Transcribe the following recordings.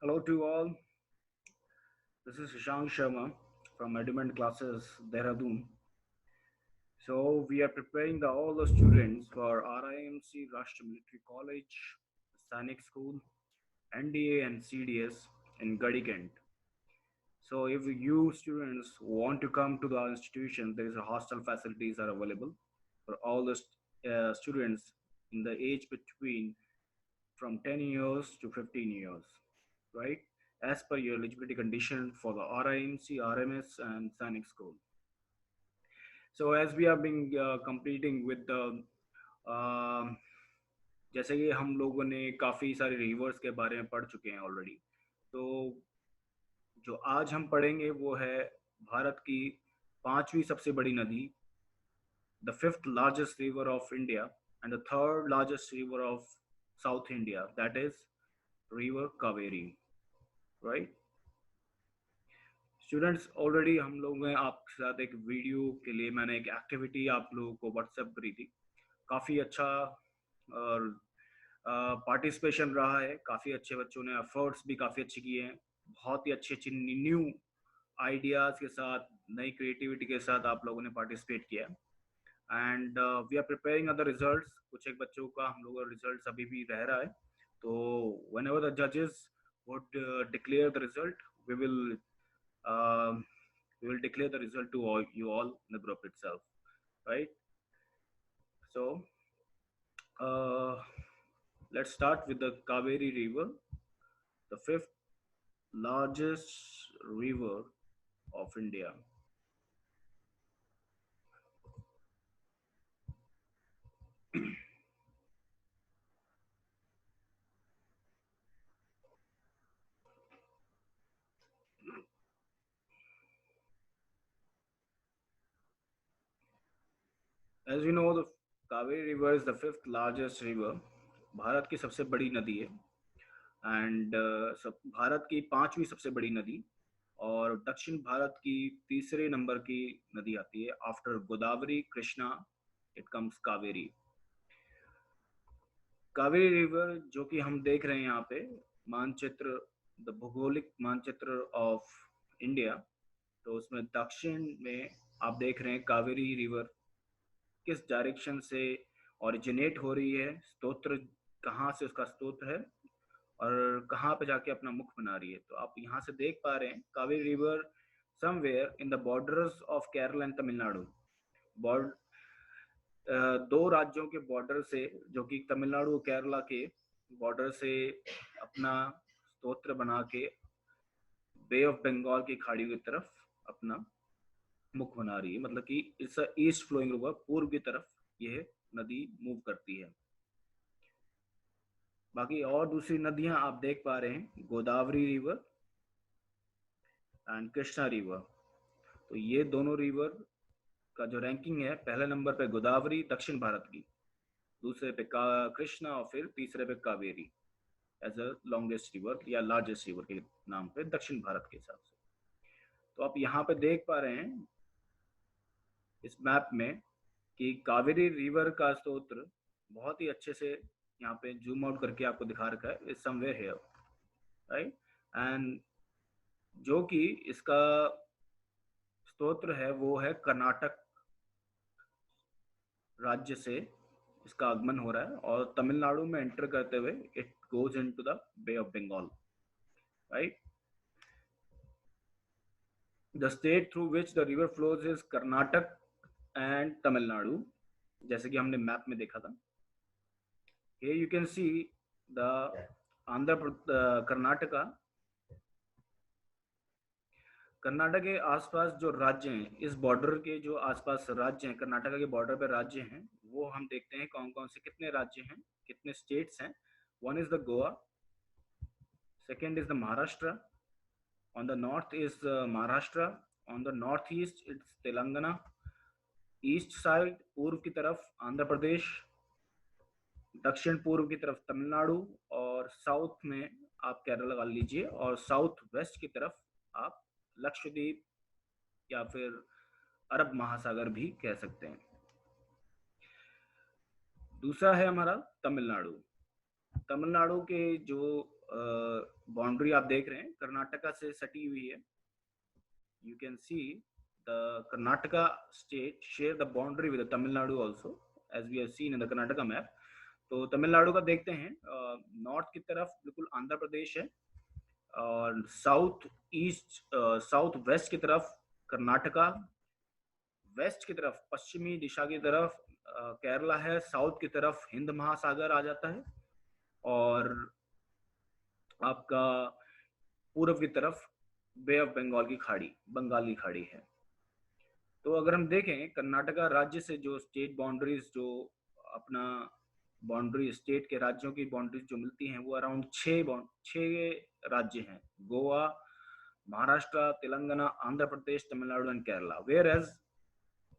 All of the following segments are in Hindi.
Hello to all. This is Shashank Sharma from Ediment Classes, Dehradun. So we are preparing all the students for RIMC Rashtra Military College, Sainik School, NDA and CDS in Gadikent. So if you students want to come to the institution, there is a hostel facilities are available for all the students in the age between from 10 years to 15 years, right? As per your eligibility condition for the RIMC, RMS, and Sainik School. So as we have been completing with the um जैसे कि हम लोगों ने काफ़ी सारे रिवर्स के बारे में पढ़ चुके हैं ऑलरेडी। तो जो आज हम पढ़ेंगे वो है भारत की पांचवी सबसे बड़ी नदी, the fifth largest river of India and the third largest river of south India, that is river Kaveri, right. Students, already हम लोगों ने आपके साथ एक वीडियो के लिए मैंने एक एक्टिविटी आप लोगों को व्हाट्सएप करी थी। काफ़ी अच्छा और पार्टिसिपेशन रहा है, काफ़ी अच्छे बच्चों ने एफर्ट्स भी काफ़ी अच्छे किए हैं, बहुत ही अच्छे अच्छे न्यू आइडियाज़ के साथ, नई क्रिएटिविटी के साथ आप लोगों ने पार्टिसिपेट किया। And we are preparing other results. कुछ एक बच्चों का हम लोगों का रिजल्ट अभी भी रह रहा है, तो व्हेन एवर द जजेस would declare the result, we will um, we will declare the result to you all in the group itself, right? So uh, let's start with the Kaveri River, the fifth largest river of India. As you know, the Kaveri River is the fifth largest river. Bharat की सबसे बड़ी नदी है, एंड भारत की पांचवी सबसे बड़ी नदी, और दक्षिण भारत की तीसरे नंबर की नदी आती है after Godavari, Krishna, it comes Kaveri. Kaveri river जो कि हम देख रहे हैं यहाँ पे मानचित्र, द भौगोलिक मानचित्र ऑफ इंडिया, तो उसमें दक्षिण में आप देख रहे हैं कावेरी रिवर किस डायरेक्शन से ओरिजिनेट हो रही है, स्तोत्र कहाँ से उसका स्तोत्र है और कहाँ पे जाके अपना मुख बना रही है। तो आप यहाँ से देख पा रहे हैं Kaveri river somewhere in the borders of Kerala and Tamil Nadu. बॉर्ड दो राज्यों के बॉर्डर से, जो कि तमिलनाडु केरला के बॉर्डर से अपना स्तोत्र बना के बे ऑफ बंगाल की खाड़ी की तरफ अपना मुख बना रही है। मतलब कि इट्स ईस्ट फ्लोइंग रिवर, पूर्व की तरफ यह नदी मूव करती है। बाकी और दूसरी नदियां आप देख पा रहे हैं, Godavari river and Krishna river. तो ये दोनों रिवर का जो रैंकिंग है, पहले नंबर पे गोदावरी दक्षिण भारत की, दूसरे पे कृष्णा और फिर तीसरे पे Kaveri as a longest river या लार्जेस्ट रिवर के नाम पे दक्षिण भारत के हिसाब से। तो आप यहाँ पे देख पा रहे हैं इस मैप में कि कावेरी रिवर का स्तोत्र बहुत ही अच्छे से यहाँ पे जूम आउट करके आपको दिखा रखा है, is somewhere here, right. And जो कि इसका स्तोत्र है वो है कर्नाटक राज्य से इसका आगमन हो रहा है, और तमिलनाडु में एंटर करते हुए it goes into the bay of Bengal, right. The state through which the river flows is Karnataka and Tamil Nadu, जैसे कि हमने मैप में देखा था। Here you can see the Karnataka. Karnataka के आसपास जो राज्य हैं, इस बॉर्डर के जो आसपास राज्य हैं, कर्नाटका के बॉर्डर पे राज्य हैं, वो हम देखते हैं कौन कौन से, कितने राज्य हैं, कितने स्टेट्स हैं। One is the Goa, second is the Maharashtra, on the north is Maharashtra, on the north east it's Telangana, east side पूर्व की तरफ आंध्र प्रदेश, दक्षिण पूर्व की तरफ तमिलनाडु, और साउथ में आप केरल लगा लीजिए, और साउथ वेस्ट की तरफ आप लक्षद्वीप या फिर अरब महासागर भी कह सकते हैं। दूसरा है हमारा तमिलनाडु। तमिलनाडु के जो बाउंड्री आप देख रहे हैं कर्नाटका से सटी हुई है. You can see the Karnataka state share the boundary with the Tamil Nadu also, as we have seen in the Karnataka map. तो तमिलनाडु का देखते हैं, नॉर्थ की तरफ बिल्कुल आंध्र प्रदेश है और साउथ ईस्ट साउथ वेस्ट की तरफ कर्नाटका, वेस्ट की तरफ पश्चिमी दिशा की तरफ केरला है, साउथ की तरफ हिंद महासागर आ जाता है और आपका पूर्व की तरफ बे ऑफ बंगाल की खाड़ी, बंगाली खाड़ी है. तो अगर हम देखें कर्नाटका राज्य से जो स्टेट बाउंड्रीज, जो अपना बाउंड्री स्टेट के राज्यों की बाउंड्रीज जो मिलती हैं वो अराउंड 6 राज्य हैं: Goa, Maharashtra, Telangana, Andhra Pradesh, Tamil Nadu and Kerala. Whereas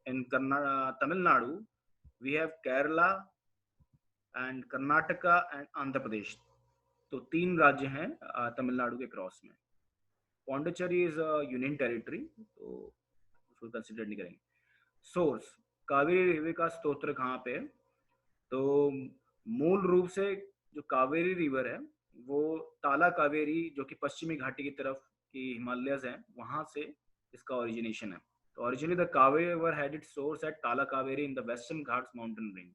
in Tamil Nadu we have Kerala and Karnataka and Andhra Pradesh. तो 3 राज्य हैं तमिलनाडु के क्रॉस में. पौंडीचेरी इज यूनियन टेरिटरी, तो उसको कंसिडर नहीं करेंगे. सोर्स, कावेरी रिवर का स्तोत्र कहाँ पे है? तो मूल रूप से जो कावेरी रिवर है वो ताला कावेरी, जो कि पश्चिमी घाटी की तरफ की हिमालयस है, वहां से इसका ओरिजिनेशन है. तो originally the Kaveri river had its source at Tala Kaveri in the Western Ghats mountain range.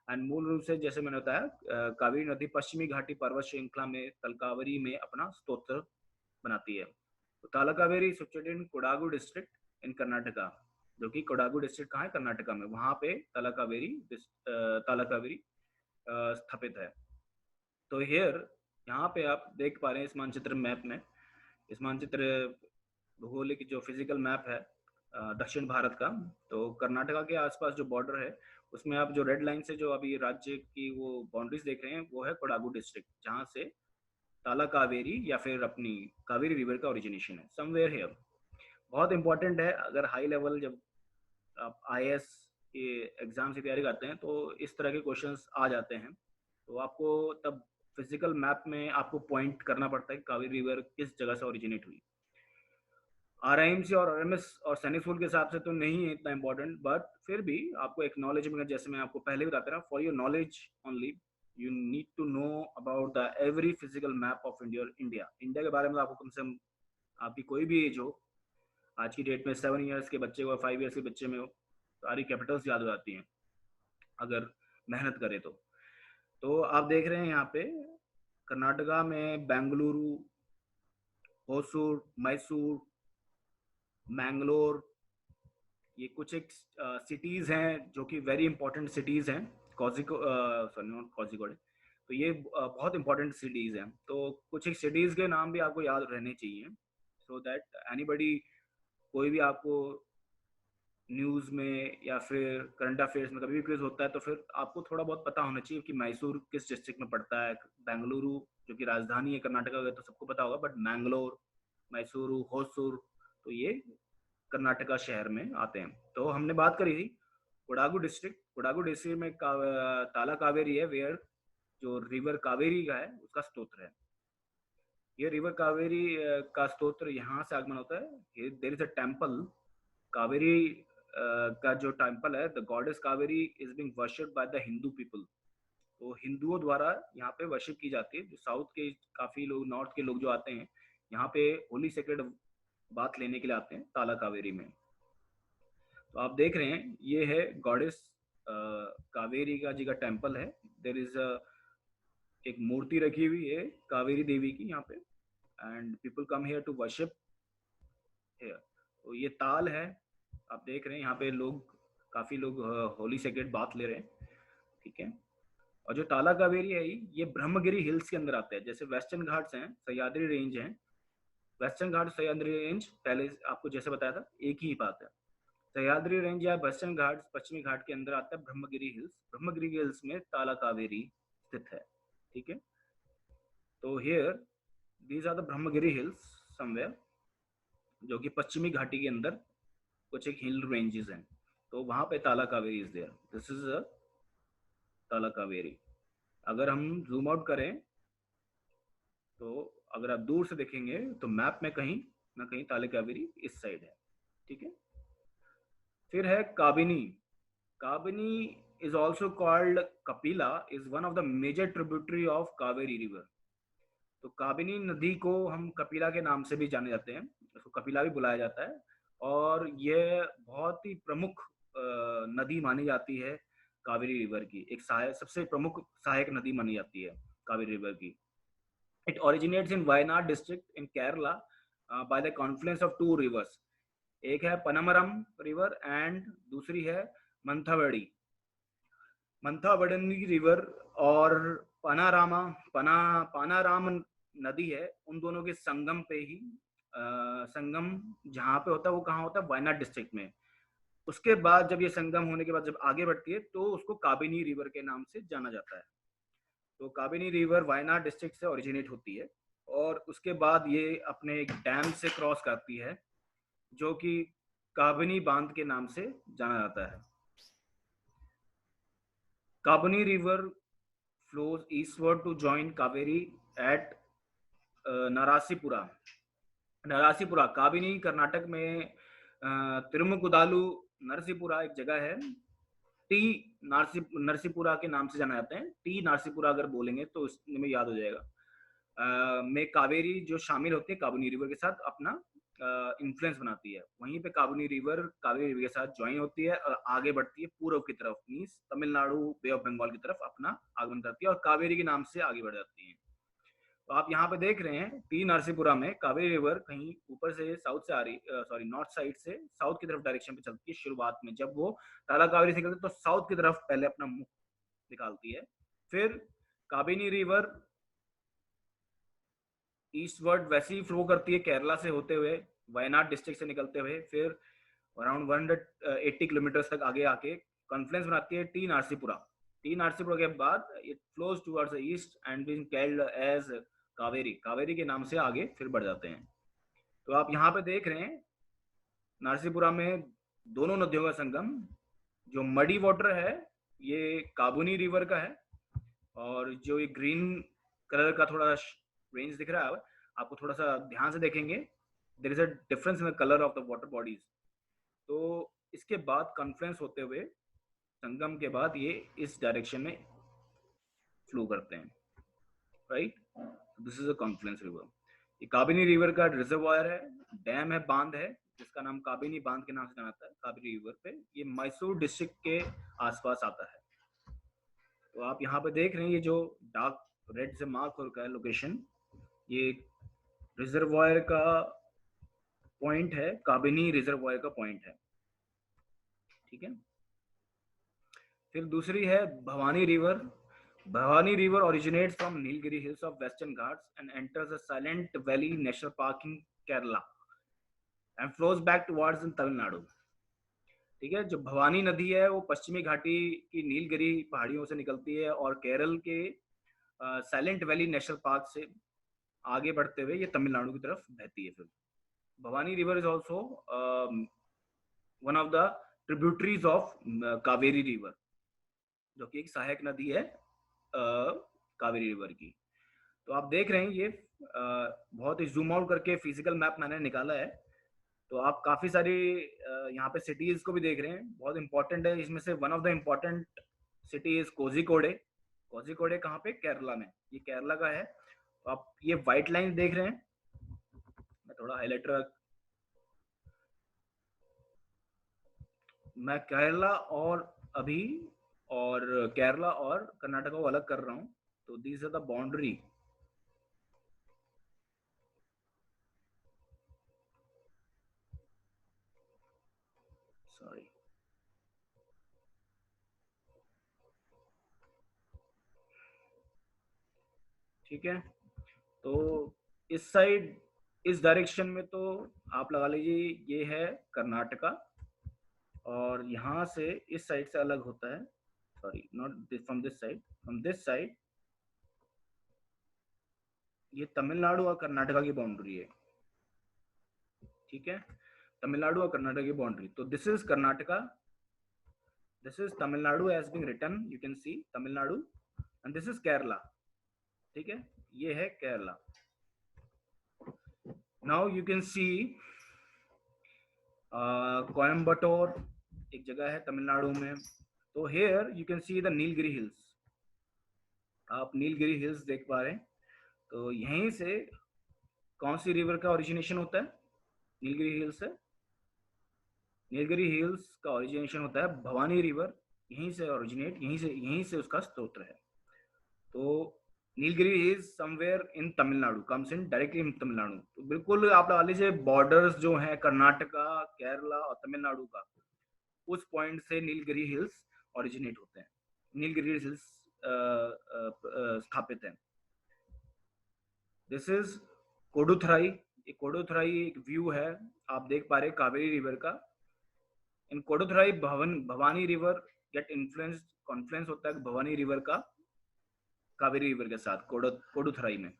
And मूल रूप से जैसे मैंने बताया, कावेरी नदी पश्चिमी घाटी पर्वत श्रृंखला में तलकावेरी में अपना स्तोत्र बनाती है. तो ताला Kaveri situated in Kodagu district in Karnataka, जो कि कोडागु डिस्ट्रिक्ट कहाँ है? कर्नाटका में. वहां पे ताला कावेरी स्थापित है. तो हियर यहाँ पे आप देख पा रहे हैं इस मानचित्र मैप में, इस मानचित्र भौगोलिक जो फिजिकल मैप है दक्षिण भारत का, तो कर्नाटका के आसपास जो बॉर्डर है उसमें आप जो रेड लाइन से जो अभी राज्य की वो बाउंड्रीज देख रहे हैं वो है कोडागु डिस्ट्रिक्ट, जहाँ से ताला कावेरी या फिर अपनी कावेरी रिवर का ओरिजिनेशन है, समवेयर हियर. बहुत इंपॉर्टेंट है. अगर हाई लेवल जब आप IAS के एग्जाम की तैयारी करते हैं तो इस तरह के क्वेश्चंस आ जाते हैं, तो आपको तब फिजिकल मैप में आपको पॉइंट करना पड़ता है कि कावेरी रिवर किस जगह से ओरिजिनेट हुई. RIMC और RMS और सैनिक स्कूल के हिसाब से तो नहीं है इतना इंपॉर्टेंट, बट फिर भी आपको एक्नॉलेजमेंट, जैसे मैं आपको पहले भी बताता रहा, for your knowledge only you need to know about the every physical map of India. India के बारे में आपको कम से कम, आपकी कोई भी एज हो, आज की डेट में 7 ईयर्स के बच्चे को 5 ईयर्स के बच्चे में हो, सारी कैपिटल्स याद हो जाती हैं अगर मेहनत करे तो. तो आप देख रहे हैं यहाँ पे कर्नाटका में बेंगलुरु, होसूर, मैसूर, मैंगलोर, ये कुछ एक सिटीज हैं जो कि वेरी इंपॉर्टेंट सिटीज हैं. कॉजिकोड, तो ये बहुत इंपॉर्टेंट सिटीज हैं. तो कुछ एक सिटीज के नाम भी आपको याद रहने चाहिए, सो दैट एनीबडी, कोई भी आपको न्यूज में या फिर करंट अफेयर्स में कभी भी क्विज होता है तो फिर आपको थोड़ा बहुत पता होना चाहिए कि मैसूर किस डिस्ट्रिक्ट में पड़ता है. बेंगलुरु जो कि राजधानी है कर्नाटका का, तो सबको पता होगा, बट मैंगलोर, मैसूरू, होसूर, तो ये कर्नाटका शहर में आते हैं. तो हमने बात करी थी कोडागु डिस्ट्रिक्ट में ताला कावेरी है, वेयर जो रिवर कावेरी का है उसका स्तोत्र है. ये रिवर कावेरी का स्तोत्र यहाँ से आगमन होता है. There is a temple Kaveri का जो टेम्पल है, the goddess Kaveri is being worshipped by the Hindu people. तो हिंदुओं द्वारा यहाँ पे वर्शिप की जाती है. जो साउथ के काफी लोग, नॉर्थ के लोग जो आते हैं यहाँ पे होली सेक्रेड बात लेने के लिए आते हैं ताला कावेरी में. तो आप देख रहे हैं ये है गॉडेस कावेरी का जी का टेम्पल है. देयर इज एक मूर्ति रखी हुई है कावेरी देवी की यहाँ पे, and people come here to worship here. तो ये ताल है, आप देख रहे हैं यहाँ पे लोग, काफी लोग होली सेक्रेड बात ले रहे हैं. ठीक है. और जो ताला कावेरी है ये ब्रह्मगिरी हिल्स के अंदर आता है. जैसे वेस्टर्न घाट्स हैं, सह्याद्री रेंज है, वेस्टर्न घाट सह्याद्री रेंज, पहले आपको जैसे बताया था एक ही बात है. सह्याद्री रेंज या वेस्टर्न घाट पश्चिमी घाट के अंदर आता है ब्रह्मगिरी हिल्स. ब्रह्मगिरी हिल्स में ताला कावेरी स्थित है. ठीक है. तो here these are the Brahmagiri hills somewhere, जो कि पश्चिमी घाटी के अंदर कुछ एक हिल रेंजेस हैं. तो वहां पे Tala Kaveri is there. This is a Tala Kaveri. अगर हम जूम आउट करें तो अगर आप दूर से देखेंगे तो मैप में कहीं ना कहीं ताला कावेरी इस साइड है. ठीक है. फिर है Kabini. Kabini is also called Kapila, is one of the major tributary of Kaveri river. तो काबिनी नदी को हम कपिला के नाम से भी जाने जाते हैं, उसको कपिला भी बुलाया जाता है, और यह बहुत ही प्रमुख नदी मानी जाती है कावेरी रिवर की। एक सहायक, सबसे प्रमुख सहायक नदी मानी जाती है कावेरी रिवर की। It originates in Wayanad district in Kerala by the confluence of two rivers. एक है पनमरम रिवर एंड दूसरी है मंथावड़ी। मंथावडनी रिवर और पनारामा पना पानाराम नदी है, उन दोनों के संगम पे ही संगम जहाँ पे होता है वो कहाँ होता है, वायनाड डिस्ट्रिक्ट में। उसके बाद जब ये संगम होने के बाद जब आगे बढ़ती है तो उसको काबिनी रिवर के नाम से जाना जाता है। तो काबिनी रिवर वायनाड डिस्ट्रिक्ट से ओरिजिनेट होती है और उसके बाद ये अपने एक डैम से क्रॉस करती है जो कि काबिनी बांध के नाम से जाना जाता है। Kabini river flows eastward to join Kaveri at Narasipura. Narasipura Kabini Karnataka में तिरुमुकुदालु नरसीपुरा एक जगह है। टी नरसीपुरा के नाम से जाना जाता है। टी नरसीपुरा अगर बोलेंगे तो इसमें याद हो जाएगा। में कावेरी जो शामिल होती है काबिनी रिवर के साथ अपना इन्फ्लुएंस बनाती है। वहीं पे काबिनी रिवर कावेरी रिवर के साथ ज्वाइन होती है और आगे बढ़ती है पूर्व की तरफ, means Tamil Nadu bay of Bengal की तरफ अपना आगमन करती है और कावेरी के नाम से आगे बढ़ जाती है। तो आप यहाँ पे देख रहे हैं टी नरसीपुरा में कावेरी रिवर कहीं ऊपर से साउथ से आ रही, सॉरी नॉर्थ साइड से साउथ की तरफ डायरेक्शन पे चलती है। शुरुआत में जब वो ताला कावेरी से निकलती है तो साउथ की तरफ पहले अपना मुख निकालती है, फिर काबिनी रिवर ईस्टवर्ड वैसे ही फ्लो करती है केरला से होते हुए, वायनाड डिस्ट्रिक्ट से निकलते हुए, फिर अराउंड 180 किलोमीटर तक आगे आके कॉन्फ्लुएंस बनाती है टी नरसीपुरा। टी नरसीपुरा के बाद it flows towards the east and being called as Kaveri. Kaveri के नाम से आगे फिर बढ़ जाते हैं। तो आप यहाँ पे देख रहे हैं नरसीपुरा में दोनों नदियों का संगम। जो मडी वाटर है ये काबुनी रिवर का है, और जो ये ग्रीन कलर का थोड़ा रेंज दिख रहा है आपको, थोड़ा सा ध्यान से देखेंगे, there is a difference in the colour of the water bodies. तो इसके बाद कॉन्फ्लुएंस होते हुए संगम के बाद ये इस डायरेक्शन में फ्लो करते हैं, right. This is a Confluence river. ये काबिनी रिवर का रिजर्वायर है, डैम है, बांध है, जिसका नाम काबिनी बांध के नाम से जाना जाता है काबिनी रिवर पे। ये मैसूर डिस्ट्रिक्ट के आसपास आता है। तो आप यहाँ पे देख रहे हैं ये जो डार्क रेड से मार्क हो रखा है लोकेशन, ये रिजर्वायर का पॉइंट है, काबिनी रिजर्वायर का पॉइंट है, ठीक है। फिर दूसरी है Bhavani river. Bhavani river originates from Nilgiri hills of Western Ghats and enters the Silent Valley National Park in Kerala and flows back towards Tamil Nadu। ठीक है, जो भवानी नदी है वो पश्चिमी घाटी की नीलगिरी पहाड़ियों से निकलती है और केरल के साइलेंट वैली नेशनल पार्क से आगे बढ़ते हुए ये तमिलनाडु की तरफ बहती है। फिर Bhavani river is also one of the tributaries of Kaveri river, जो कि एक सहायक नदी है कावेरी रिवर की। तो आप देख रहे हैं ये बहुत ही जूम आउट करके फिजिकल मैप मैंने निकाला है। तो आप काफी सारी यहाँ पे सिटीज को भी देख रहे हैं, बहुत इंपॉर्टेंट है। इसमें से one of the important city is Kozhikode. Kozhikode कहाँ पे, केरला में, ये केरला का है। तो आप ये व्हाइट लाइन देख रहे हैं, मैं थोड़ा हाईलाइटर, मैं केरला और अभी और केरला और कर्नाटका को अलग कर रहा हूँ। तो these are the boundary, sorry, ठीक है। तो इस साइड, इस डायरेक्शन में तो आप लगा लीजिए ये है कर्नाटका, और यहाँ से इस साइड से अलग होता है, sorry not from this side, from this side ये तमिलनाडु और कर्नाटका की बाउंड्री है, ठीक है। तमिलनाडु और कर्नाटका की बाउंड्री। तो this is Karnataka, this is Tamil Nadu as being written, you can see Tamil Nadu, and this is Kerala, ठीक है, ये है Kerala. Now you can see Coimbatore एक जगह है तमिलनाडु में। तो here you can see the Nilgiri hills, आप नीलगिरी हिल्स देख पा रहे हैं। तो यहीं से कौन सी रिवर का ओरिजिनेशन होता है? नीलगिरी हिल्स से। नीलगिरी हिल्स का ओरिजिनेशन होता है भवानी रिवर, यहीं से ओरिजिनेट, यहीं से उसका स्रोत है। तो Nilgiri is somewhere in Tamil Nadu, comes in directly in Tamil Nadu. तो बिल्कुल आप लगा लीजिए बॉर्डर्स जो हैं कर्नाटका, केरला और तमिलनाडु का, उस पॉइंट से नीलगिरी हिल्स ओरिजिनेट होते हैं, नीलगिरी हिल्स स्थापित हैं। This is Kooduthurai. ये कोडुथराई एक व्यू है, आप देख पा रहे कावेरी रिवर का। In Kooduthurai Bhavani river get influence, confluence होता है भवानी रिवर का कावेरी रिवर के साथ कोडुथराई में।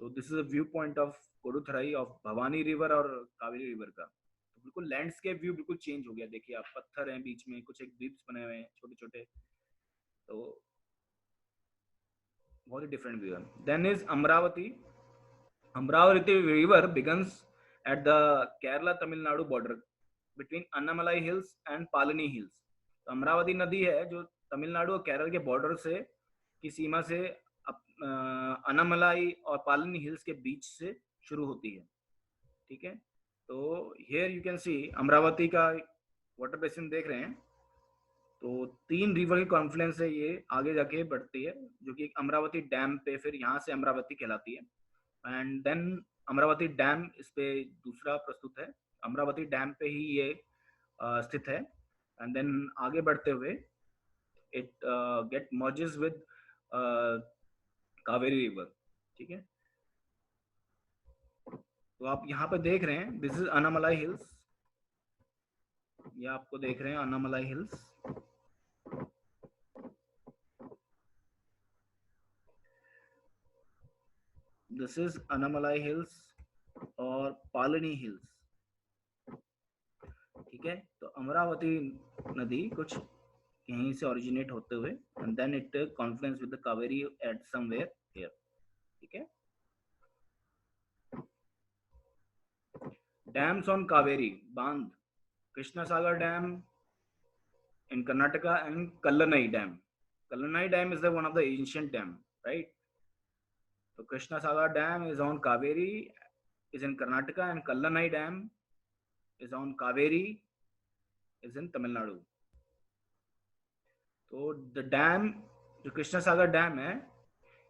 तो this is a view point of Kooduthurai of Bhavani river और कावेरी रिवर का। तो बिल्कुल लैंडस्केप व्यू बिल्कुल चेंज हो गया। देखिए आप, पत्थर हैं बीच में, कुछ एक द्वीप्स बने हुए हैं छोटे छोटे, तो बहुत ही डिफरेंट व्यू है। Then is Amaravati. Amaravati river begins at the Kerala Tamil Nadu border between Annamalai hills and Palani hills. तो अमरावती नदी है जो तमिलनाडु और केरल के बॉर्डर से की सीमा से अन्नामलाई और पालनी हिल्स के बीच से शुरू होती है। ठीक है, तो हियर यू कैन सी अमरावती का वाटर बेसिन देख रहे हैं। तो 3 रिवर के कॉन्फ्लुएंस से ये आगे जाके बढ़ती है, जो कि अमरावती डैम पे, फिर यहाँ से अमरावती कहलाती है। एंड देन अमरावती डैम इस पे दूसरा प्रस्तुत है, अमरावती डैम पे ही ये स्थित है। एंड देन आगे बढ़ते हुए it get merges with Kaveri river. ठीक है, तो आप यहाँ पे देख रहे हैं दिस इज अन्नामलाई हिल्स, ये आपको देख रहे हैं Annamalai hills. This is Annamalai hills और पालनी हिल्स। ठीक है, तो अमरावती नदी कुछ यहीं से ओरिजिनेट होते हुए and then it confluence with the Kaveri at somewhere here. ठीक है, डैम्स ऑन कावेरी, बांध, Krishna Sagar dam in Karnataka and Kallanai Dam. Kallanai Dam is the one of the ancient dam, right? So Krishna Sagar Dam is on Kaveri, is in Karnataka, and Kallanai Dam is on Kaveri, is in Tamil Nadu. So the dam, the Krishna Sagar Dam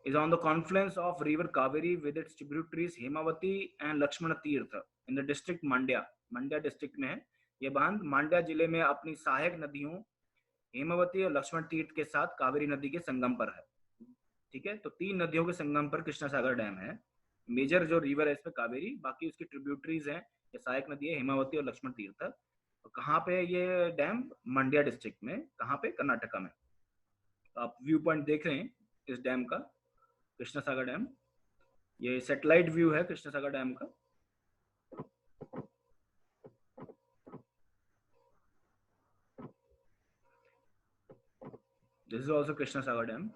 is on the confluence of river Kaveri with its tributaries Hemavati and Lakshmana Tirtha in the district Mandya. Mandya district में है ये बांध। मांड्या जिले में अपनी सहायक नदियों हेमावती और लक्ष्मण तीर्थ के साथ कावेरी नदी के संगम पर है। ठीक है, तो 3 नदियों के संगम पर कृष्णा सागर डैम है। मेजर जो रिवर है इस पे कावेरी, बाकी उसकी ट्रिब्यूटरीज हैं, ये सहायक नदी है हेमावती और लक्ष्मण तीर्थ। तो कहाँ पे ये डैम? मंड्या डिस्ट्रिक्ट में। कहाँ पे? कर्नाटका में। तो आप व्यू पॉइंट देख रहे हैं इस डैम का, कृष्णा सागर डैम। ये सैटेलाइट व्यू है कृष्णा सागर डैम का। This is also Krishna Sagar dam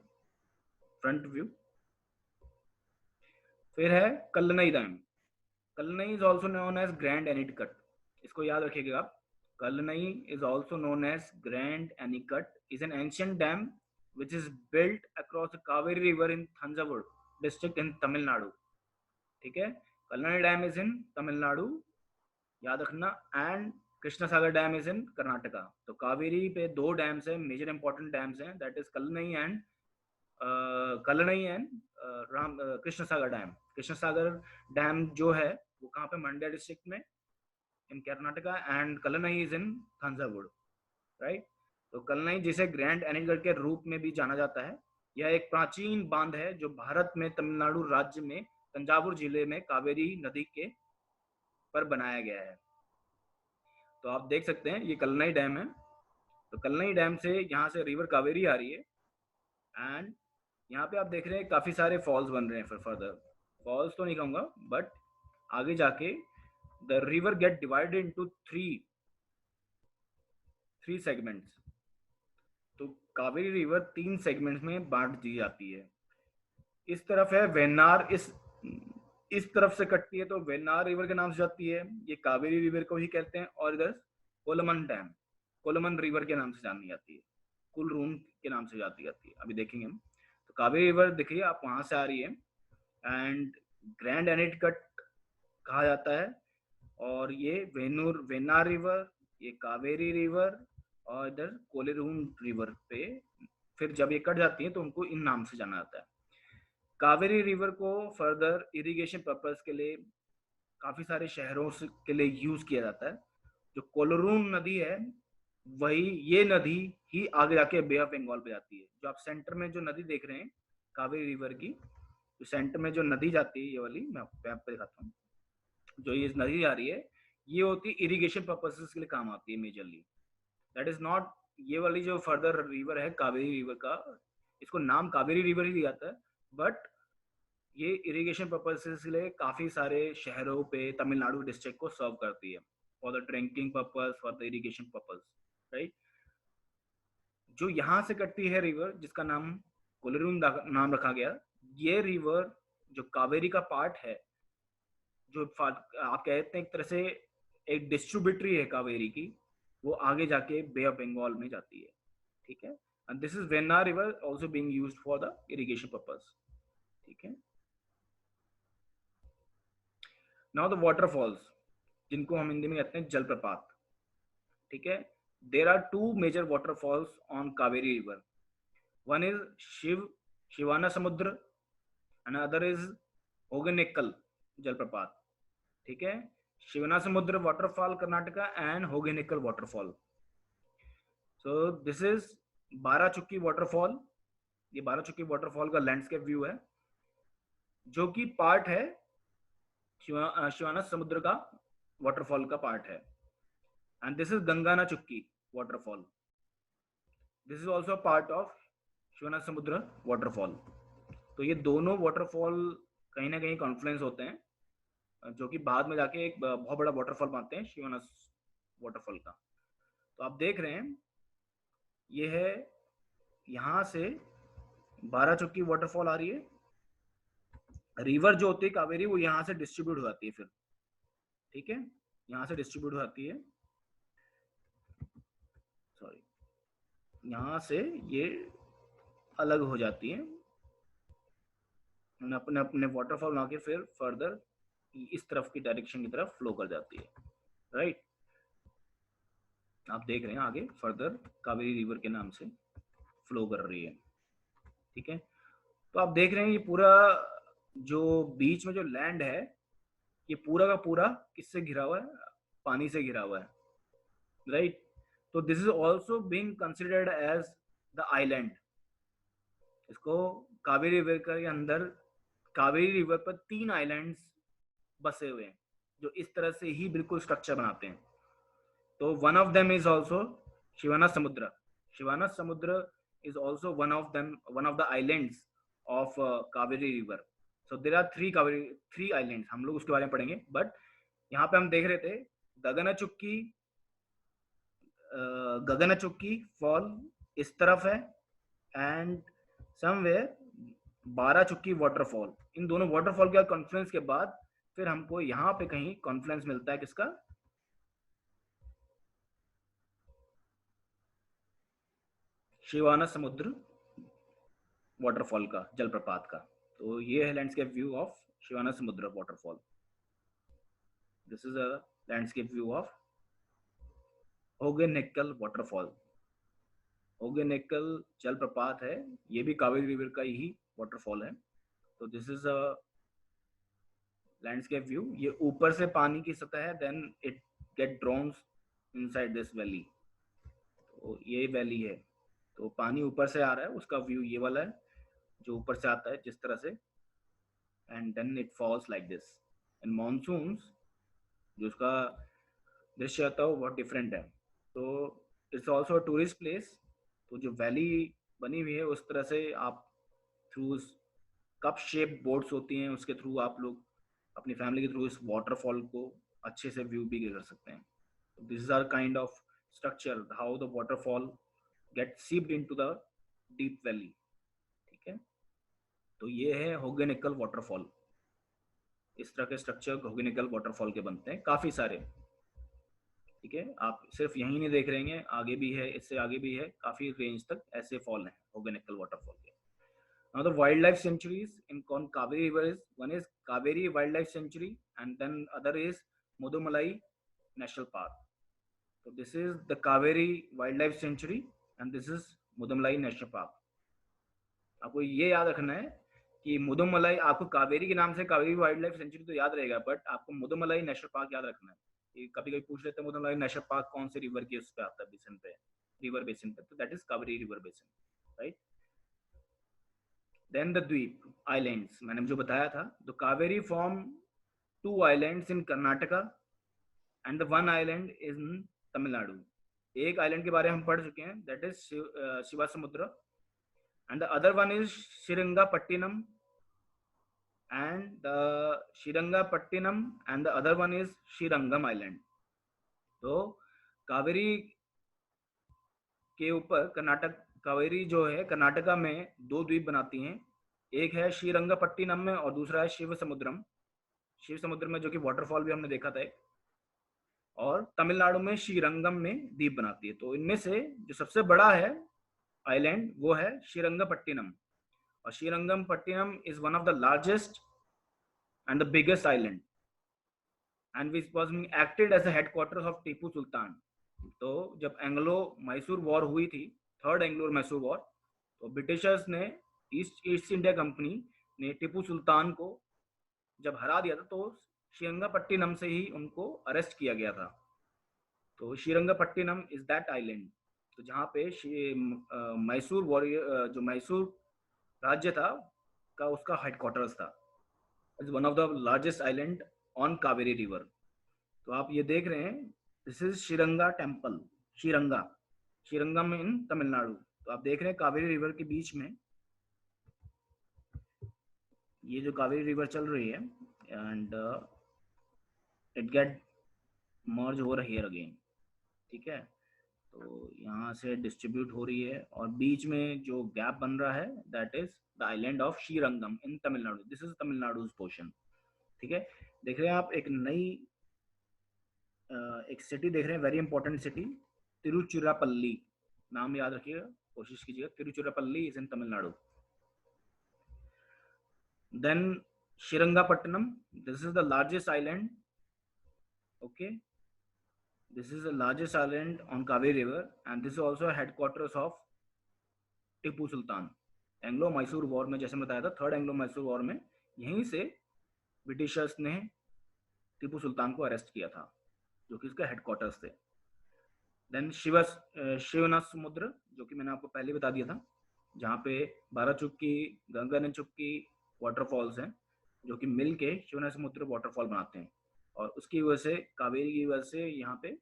front view. फिर है Kallanai dam. Kallanai is also known as grand anicut, इसको याद रखिएगा आप। Kallanai is also known as grand anicut, is an ancient dam which is built across the Kaveri river in Thanjavur district in Tamil Nadu. ठीक है, Kallanai dam is in Tamil Nadu, याद रखना। And Krishna Sagar dam is in Karnataka. तो कावेरी पे 2 डैम्स हैं, मेजर इंपॉर्टेंट डैम्स हैं, that is Kallanai and Ram Krishna Sagar dam. Krishna Sagar dam जो है वो कहाँ पे? मंड्या डिस्ट्रिक्ट में in Karnataka, and Kallanai is in Thanjavur, right. तो कल्लनई जिसे ग्रैंड एनिकट के रूप में भी जाना जाता है, यह एक प्राचीन बांध है जो भारत में तमिलनाडु राज्य में तंजावुर जिले में कावेरी नदी के पर बनाया गया है। तो आप देख सकते हैं ये कल्लनई डैम है। तो कल्लनई डैम से यहाँ से रिवर कावेरी आ रही है, एंड यहाँ पे आप देख रहे हैं काफी सारे फॉल्स बन रहे हैं। फिर फर्दर फॉल्स तो नहीं कहूंगा, बट आगे जाके the river gate divided into three segments. तो कावेरी रिवर 3 सेगमेंट्स में बांट दी जाती है। इस तरफ है वेन्नार, इस तरफ से कटती है तो वेन्नार रिवर के नाम से जाती है, ये कावेरी रिवर को ही कहते हैं। और इधर कोलमन डैम, कोलमन रिवर के नाम से जानी जाती है, कुलरून के नाम से जाती है, अभी देखेंगे हम। तो कावेरी रिवर देखिए आप वहां से आ रही है, एंड ग्रैंड एनिकट कहा जाता है, और ये वेन्नार रिवर, ये कावेरी रिवर, और इधर कोलेरून रिवर पे फिर जब ये कट जाती है तो उनको इन नाम से जाना जाता है। कावेरी रिवर को फर्दर इरिगेशन पर्पस के लिए काफी सारे शहरों के लिए यूज किया जाता है। जो कोलोरून नदी है, वही ये नदी ही आगे जाके बे ऑफ बंगाल पे जाती है। जो आप सेंटर में जो नदी देख रहे हैं कावेरी रिवर की, जो सेंटर में जो नदी जाती है ये वाली, मैं आपको मैप पे दिखाता हूँ। जो ये नदी जा रही है, ये होती है इरिगेशन पर्पसेस के लिए काम आती है मेजरली। दैट इज नॉट, ये वाली जो फर्दर रिवर है कावेरी रिवर का, इसको नाम कावेरी रिवर ही दिया जाता है, बट ये इरिगेशन पर्पसेस के लिए काफी सारे शहरों पे तमिलनाडु डिस्ट्रिक्ट को सर्व करती है, for the drinking purpose, for the irrigation purpose, right. जो यहाँ से कटती है रिवर, जिसका नाम कोलेरून नाम रखा गया, ये रिवर जो कावेरी का पार्ट है, जो आप कहते हैं एक तरह से एक डिस्ट्रीब्यूटरी है कावेरी की, वो आगे जाके बे ऑफ बंगाल में जाती है, ठीक है। And this is Vennar river also being used for the irrigation purpose, ठीक है। नाउ द वाटरफॉल्स, जिनको हम हिंदी में कहते हैं जलप्रपात, ठीक है। There are two major waterfalls on Kaveri river. One is Shivana Samudra, and other is होगेनेकल जलप्रपात, ठीक है। Shivana Samudra waterfall Karnataka and Hogenakkal waterfall. So this is Barachukki waterfall. ये बाराचुक्की वाटरफॉल का लैंडस्केप व्यू है, जो कि पार्ट है शिवाना समुद्र का वाटरफॉल का पार्ट है। एंड दिस इज गंगाना चुक्की waterfall. This is also part of Shivana Samudra waterfall. तो ये दोनों वाटरफॉल कहीं ना कहीं कॉन्फ्लुएंस होते हैं, जो कि बाद में जाके एक बहुत बड़ा वाटरफॉल बनते हैं शिवाना वाटरफॉल का। तो आप देख रहे हैं ये है, यहाँ से बाराचुक्की वाटरफॉल आ रही है, रिवर जो होती है कावेरी वो यहाँ से डिस्ट्रीब्यूट हो जाती है फिर, ठीक है, यहाँ से डिस्ट्रीब्यूट हो जाती है, सॉरी, यहाँ से ये अलग हो जाती है, अपने अपने वाटरफॉल बना के फिर फर्दर इस तरफ की डायरेक्शन की तरफ फ्लो कर जाती है, राइट। आप देख रहे हैं आगे फर्दर कावेरी रिवर के नाम से फ्लो कर रही है, ठीक है। तो आप देख रहे हैं ये पूरा जो बीच में जो लैंड है, ये पूरा का पूरा किससे घिरा हुआ है, पानी से घिरा हुआ है, राइट। तो this is also being considered as the island. इसको कावेरी रिवर के अंदर, कावेरी रिवर पर 3 आइलैंड्स बसे हुए हैं, जो इस तरह से ही बिल्कुल स्ट्रक्चर बनाते हैं। तो one of them is also Sivana समुद्र। शिवाना समुद्र is also one of the islands of Kaveri river. So there are three islands, हम लोग उसके बारे में पढ़ेंगे, बट यहाँ पे हम देख रहे थे गगनचुक्की फॉल इस तरफ है, एंड समवेयर बाराचुक्की वाटरफॉल। इन दोनों वाटरफॉल के कॉन्फ्लुएंस के बाद फिर हमको यहाँ पे कहीं कॉन्फ्लुएंस मिलता है किसका, शिवाना समुद्र वाटरफॉल का, जलप्रपात का। तो ये है landscape view of Shivana Samudra waterfall. This is a landscape view of Hogenakkal waterfall. Hogenakkal जलप्रपात है, ये भी कावेरी रिवर का ही वाटरफॉल है। तो this is a landscape view. ये ऊपर से पानी की सतह है, then it get drawn inside this valley. तो ये वैली है, तो पानी ऊपर से आ रहा है, उसका व्यू ये वाला है जो ऊपर से आता है जिस तरह से, and then it falls like this. In monsoons जो उसका दृश्य आता है वो बहुत डिफरेंट है। तो इट्स ऑल्सो टूरिस्ट प्लेस। तो जो वैली बनी हुई है उस तरह से आप थ्रू कप शेप बोट्स होती हैं, उसके थ्रू आप लोग अपनी फैमिली के थ्रू इस वाटरफॉल को अच्छे से व्यू भी कर सकते हैं। This is our kind of structure how the waterfall get seeped into the deep valley, ठीक है। तो ये है होगेनेकल वाटरफॉल। इस तरह के स्ट्रक्चर होगेनेकल वाटरफॉल के बनते हैं काफी सारे, ठीक है। आप सिर्फ यहीं नहीं देख रहे हैं, आगे भी है, इससे आगे भी है, काफी रेंज तक ऐसे फॉल हैं होगेनेकल वाटरफॉल के। Now the wildlife sanctuaries in Kaveri River is, one is Kaveri Wildlife Sanctuary and then other is Mudumalai National Park. So this is the Kaveri Wildlife Sanctuary and this is Mudumalai National Park. आपको ये याद रखना है कि मुदुमलाई, आपको कावेरी के नाम से कावेरी वाइल्ड लाइफ सेंचुरी तो याद रहेगा, बट आपको मुदुमलाई नेशनल पार्क याद रखना है। कि कभी कभी पूछ लेते हैं मुदुमलाई नेशनल पार्क कौन से रिवर के उस पे आता है, बेसिन पे, रिवर बेसिन पे, तो that is Kaveri river basin, right. Then the द्वीप आइलैंड्स, मैंने जो बताया था, the Kaveri form 2 islands in Karnataka and the 1 island in Tamil Nadu. एक आइलैंड के बारे में हम पढ़ चुके हैं, दैट इज शिवा समुद्र, and the other one is Srirangapattinam, and the Srirangapattinam and the other one is Srirangam Island. तो कावेरी के ऊपर कर्नाटक, कावेरी जो है कर्नाटका में 2 द्वीप बनाती हैं, एक है श्रीरंगपट्टिनम में और दूसरा है शिव समुद्रम, शिव समुद्र में जो कि वाटरफॉल भी हमने देखा था एक, और तमिलनाडु में श्रीरंगम में द्वीप बनाती है। तो इनमें से जो सबसे बड़ा है आइलैंड वो है श्रीरंगपट्टिनम, और Srirangapattinam is one of the largest and the biggest island and which was acted as the headquarters of Tipu Sultan. तो जब एंग्लो मैसूर वॉर हुई थी, थर्ड एंग्लो मैसूर वॉर, तो ब्रिटिशर्स ने, ईस्ट इंडिया कंपनी ने टीपू सुल्तान को जब हरा दिया था, तो श्रीरंगपट्टिनम से ही उनको अरेस्ट किया गया था। तो श्रीरंगपट्टिनम इज दैट आइलैंड, तो जहाँ पे मैसूर वॉरियर, जो मैसूर राज्य था का उसका हेडक्वार्टर्स था, is one of the largest island on Kaveri river. तो आप ये देख रहे हैं, this is Sriranga temple, Srirangam in Tamil Nadu. तो आप देख रहे हैं कावेरी रिवर के बीच में ये जो कावेरी रिवर चल रही है, and it get merge over here again, ठीक है। तो यहाँ से डिस्ट्रीब्यूट हो रही है और बीच में जो गैप बन रहा है, that is the island of Srirangam in Tamil Nadu, this is Tamil Nadu's portion, ठीक है। देख रहे हैं आप एक नई एक सिटी देख रहे हैं, वेरी इंपॉर्टेंट सिटी, तिरुचिरापल्ली, नाम याद रखिएगा, कोशिश कीजिएगा, Tiruchirappalli is in Tamil Nadu. Then Srirangapatnam, this is the largest island, okay, this is the largest island on Kaveri river and this is also headquarters of Tipu Sultan. Anglo Mysore war में, जैसे बताया था, थर्ड एंग्लो मैसूर वॉर में यहीं से ब्रिटिशर्स ने टीपू सुल्तान को अरेस्ट किया था, जो कि इसका हेडक्वार्टर्स थे। देन शिवनाथ समुद्र, जो कि मैंने आपको पहले बता दिया था, जहाँ पे 12 चुक्की, गंगा चुक्की वाटरफॉल्स हैं, जो कि मिल के शिवनाथ समुद्र वाटरफॉल बनाते हैं, और उसकी वजह से, कावेरी की वजह से यहाँ पे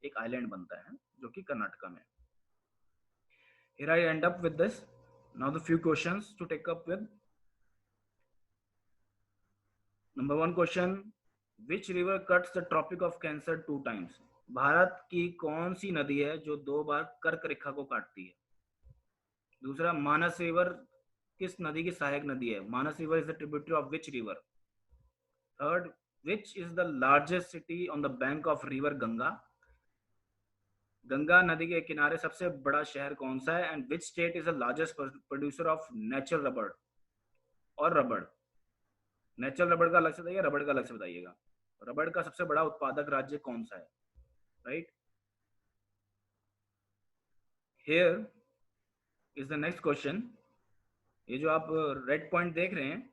एक आइलैंड बनता है जो कि कर्नाटका में। Here I end up with this. Now the few questions to take up with. Number 1 question, which river cuts the Tropic of Cancer 2 times? Bharat की कौन सी नदी है जो 2 बार कर्क रेखा को काटती है? दूसरा, मानस रिवर किस नदी की सहायक नदी है? Manas river is the tributary of which river? Third, which is the largest city on the bank of river Ganga? Ganga नदी के किनारे सबसे बड़ा शहर कौन सा है? And which state is the largest producer of natural rubber? और रबड़, नेचुरल रबड़ का अलग से बताइए, रबड़ का अलग से बताइएगा। रबड़ का सबसे बड़ा उत्पादक राज्य कौन सा है, right? Here is the next question. ये जो आप रेड पॉइंट देख रहे हैं,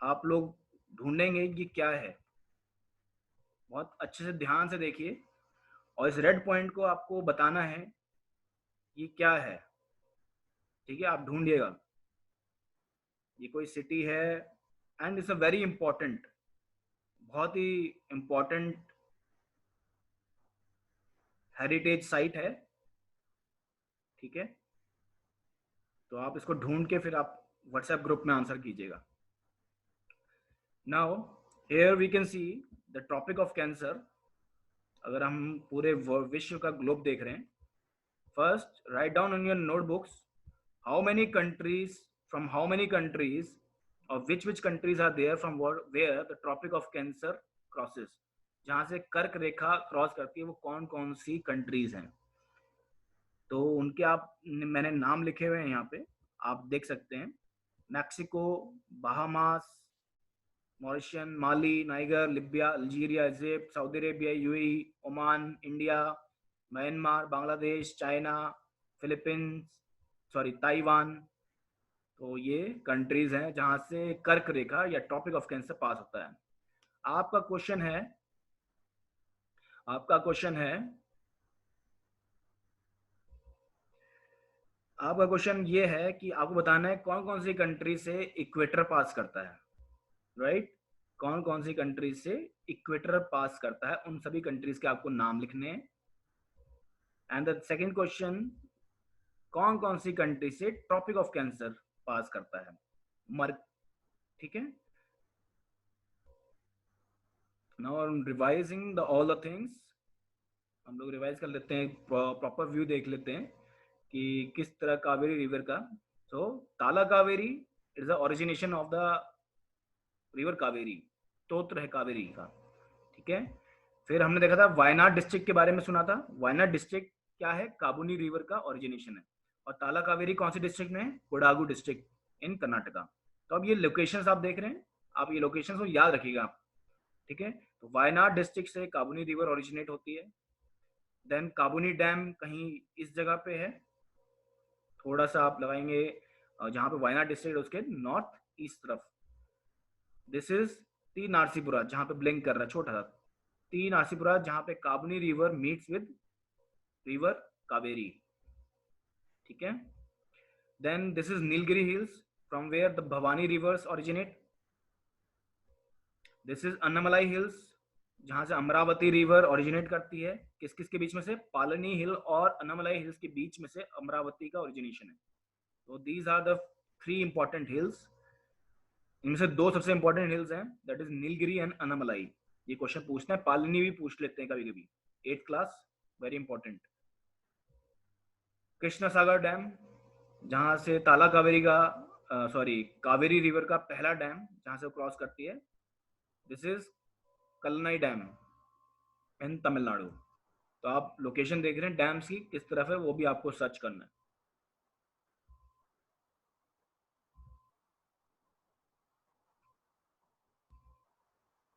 आप लोग ढूंढेंगे कि क्या है, बहुत अच्छे से ध्यान से देखिए, और इस रेड पॉइंट को आपको बताना है ये क्या है, ठीक है। आप ढूंढिएगा, ये कोई सिटी है, and it's a very important, बहुत ही इंपॉर्टेंट हेरिटेज साइट है, ठीक है। तो आप इसको ढूंढ के फिर आप व्हाट्सएप ग्रुप में आंसर कीजिएगा। Now here we can see the Tropic of Cancer. अगर हम पूरे विश्व का ग्लोब देख रहे हैं, first write down on your notebooks how many countries, from how many countries और which countries are there from where the Tropic of Cancer crosses, जहां से कर्क रेखा क्रॉस करती है वो कौन कौन सी कंट्रीज हैं। तो उनके आप, मैंने नाम लिखे हुए हैं यहाँ पे, आप देख सकते हैं, Mexico, Bahamas, Mauritian, Mali, Niger, Libya, Algeria, Egypt, Saudi Arabia, UAE, Oman, India, Myanmar, Bangladesh, China, Philippines, sorry Taiwan. तो ये कंट्रीज हैं जहां से कर्क रेखा या ट्रॉपिक ऑफ कैंसर पास होता है। आपका क्वेश्चन है आपका क्वेश्चन है आपका क्वेश्चन ये है कि आपको बताना है कौन कौन सी कंट्री से इक्वेटर पास करता है, राइट? कौन कौन सी कंट्री से इक्वेटर पास करता है, उन सभी कंट्रीज के आपको नाम लिखने हैं। एंड द सेकंड क्वेश्चन, कौन कौन सी कंट्री से ट्रॉपिक ऑफ कैंसर पास करता है, मर ठीक है। Now revising the all the things, हम लोग रिवाइज कर लेते हैं, प्रॉपर व्यू देख लेते हैं कि किस तरह कावेरी रिवर का। सो ताला Kaveri is the origination of the river Kaveri, स्त्रोत्र है कावेरी का, ठीक है। फिर हमने देखा था वायनाड डिस्ट्रिक्ट के बारे में सुना था। वायनाड डिस्ट्रिक्ट क्या है, काबुनी रिवर का ओरिजिनेशन है। और ताला कावेरी कौन सी डिस्ट्रिक्ट में है, कोडागु डिस्ट्रिक्ट इन कर्नाटका। तो अब ये लोकेशंस आप देख रहे हैं, आप ये लोकेशंस को याद रखिएगा आप, ठीक है। तो वायनाड डिस्ट्रिक्ट से काबुनी रिवर ओरिजिनेट होती है। देन काबुनी डैम कहीं इस जगह पे है, थोड़ा सा आप लगाएंगे जहां पे वायनाड डिस्ट्रिक्ट उसके नॉर्थ ईस्ट तरफ। दिस इज टी नारसीपुरा, जहां पे ब्लिंक कर रहा है छोटा सा टी नारसीपुरा, जहां पे Kabini river meets with river Kaveri, ठीक है। Then this is Nilgiri hills, from where the Bhavani rivers originate. This is Annamalai hills, जहां से अमरावती रिवर ओरिजिनेट करती है। किस किस के बीच में से, पालनी हिल और अन्नमलाई हिल्स के बीच में से अमरावती का ओरिजिनेशन है। तो these are the three important hills. इनमें से दो सबसे इंपॉर्टेंट हिल्स हैं, that is Nilgiri and Annamalai. ये क्वेश्चन पूछते हैं, पालनी भी पूछ लेते हैं कभी कभी, 8th class, very important. Krishna Sagar dam, जहां से ताला कावेरी का सॉरी कावेरी रिवर का पहला डैम जहां से क्रॉस करती है। दिस इज कलनई डैम इन तमिलनाडु। तो आप लोकेशन देख रहे हैं डैम्स की किस तरफ है, वो भी आपको सर्च करना है।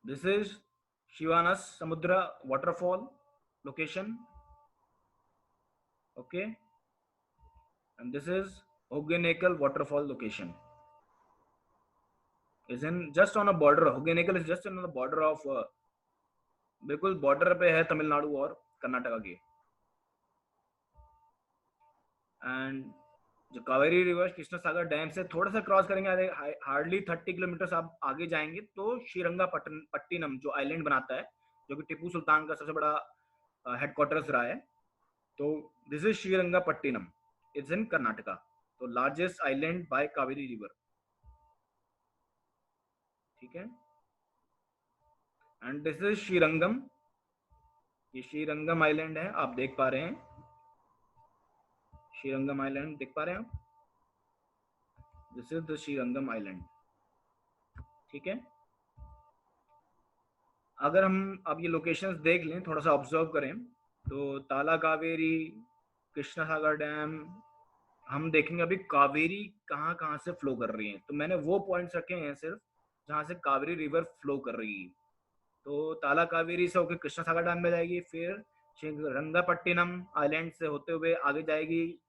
This is Shivanasamudra waterfall location, okay. And this is Hogenakkal waterfall location, is in just on a border. Hogenakkal is just on the border of, बिल्कुल बॉर्डर पे है तमिलनाडु और कर्नाटका के। एंड जो कावेरी रिवर कृष्ण सागर डैम से थोड़ा सा क्रॉस करेंगे, हार्डली 30 किलोमीटर आप आगे जाएंगे तो श्रीरंगापट्टिनम जो आइलैंड बनाता है, जो कि टिप्पू सुल्तान का सबसे बड़ा हेडक्वार्टर्स रहा है। तो this is Srirangapattinam, it's in Karnataka. तो largest island by Kaveri river, ठीक है। एंड दिस इज श्रीरंगम, ये श्रीरंगम आइलैंड है, आप देख पा रहे हैं श्रीरंगम आइलैंड देख पा रहे हैं आप, this is the Srirangam island, ठीक है। अगर हम अब ये लोकेशंस देख लें, थोड़ा सा ऑब्जर्व करें, तो ताला कावेरी, कृष्णा सागर डैम, हम देखेंगे अभी कावेरी कहाँ कहाँ से फ्लो कर रही है। तो मैंने वो पॉइंट्स रखे हैं सिर्फ जहाँ से कावेरी रिवर फ्लो कर रही है। तो ताला कावेरी से होकर कृष्णा सागर डैम में जाएगी, फिर श्रीरंगापट्टिनम आइलैंड से होते हुए आगे जाएगी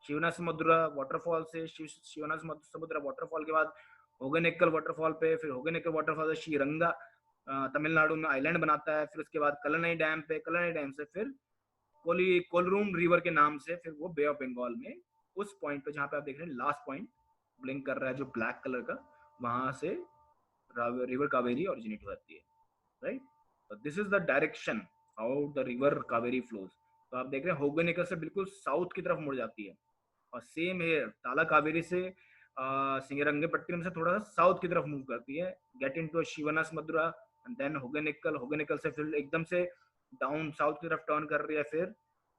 शिवना समुद्र वाटरफॉल से, शिवना समुद्र वाटरफॉल के बाद होगेनेकल वाटरफॉल पे, फिर होगेनेकल वाटरफॉल से श्रीरंगा तमिलनाडु में आइलैंड बनाता है। फिर उसके बाद कलनई डैम पे, कलनई डैम से फिर कोलरूम रिवर के नाम से फिर वो बे ऑफ बंगाल में उस पॉइंट पे जहां पे आप देख रहे हैं लास्ट पॉइंट ब्लिंक कर रहा है जो ब्लैक कलर का, वहां से रिवर कावेरी ओरिजिनेट होती है, right. This is the direction how the river Kaveri flows. तो आप देख रहे हैं होगेनेकल से बिल्कुल साउथ की तरफ मुड़ जाती है, और सेम है ताला कावेरी से सिंगरंगपट्टिनम से थोड़ा सा साउथ की तरफ मूव करती है, गेट इनटू शिवना समुद्रा, एंड देन होगेनेकल, होगेनेकल से फिर एकदम से डाउन साउथ की तरफ टर्न कर रही है, फिर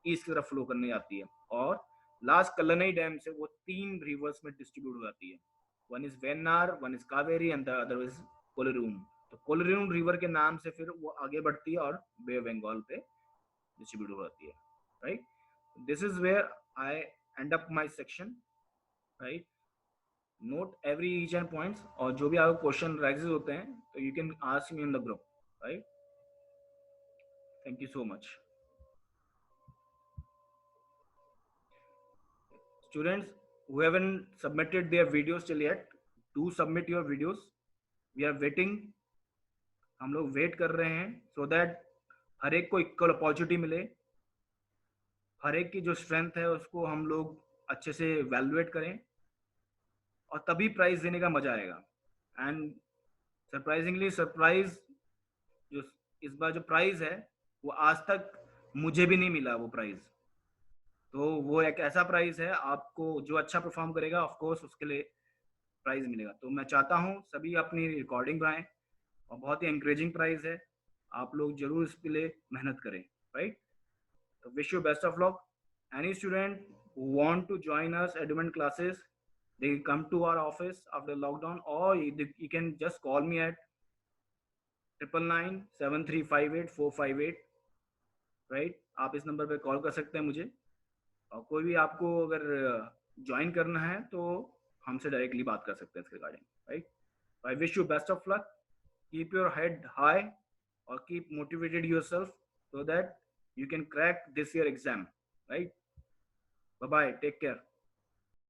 ईस्ट की तरफ फ्लो करने आती है, और लास्ट कलनई डैम से वो 3 रिवर्स में डिस्ट्रीब्यूट हो जाती है। One is Vennar, one is Kaveri and the other is Coleroon. तो कोलरूम रिवर के नाम से फिर वो आगे बढ़ती है और बे ऑफ बंगाल पे डिस्ट्रीब्यूट हो जाती है, right. This is where I end up my section, right. note every each and points, और जो भी आपको क्वेश्चन राइजेस होते हैं तो you can ask me in the group, right? Thank you so much. Students who haven't submitted their videos till yet, do submit your videos. We are waiting. हम लोग वेट कर रहे हैं so that हर एक को इक्वल अपॉर्चुनिटी मिले, हर एक की जो स्ट्रेंथ है उसको हम लोग अच्छे से वैल्यूएट करें, और तभी प्राइज देने का मजा आएगा. एंड सरप्राइजिंगली सरप्राइज, जो इस बार जो प्राइज है वो आज तक मुझे भी नहीं मिला वो प्राइज. तो वो एक ऐसा प्राइज है, आपको जो अच्छा परफॉर्म करेगा ऑफ कोर्स उसके लिए प्राइज मिलेगा. तो मैं चाहता हूँ सभी अपनी रिकॉर्डिंग बनाएं, और बहुत ही एंकरेजिंग प्राइज है, आप लोग जरूर इसके लिए मेहनत करें, राइट? तो wish you best of luck. Any student who want to join us advanced classes, they come to our office after lockdown, or you can just call me at 9997358458, right? आप इस नंबर पे कॉल कर सकते हैं मुझे, और कोई भी आपको अगर ज्वाइन करना है तो हमसे डायरेक्टली बात कर सकते हैं इसके regarding, right? I wish you best of luck. Keep your head high, or keep motivated yourself so that you can crack this year exam, right? Bye bye, take care.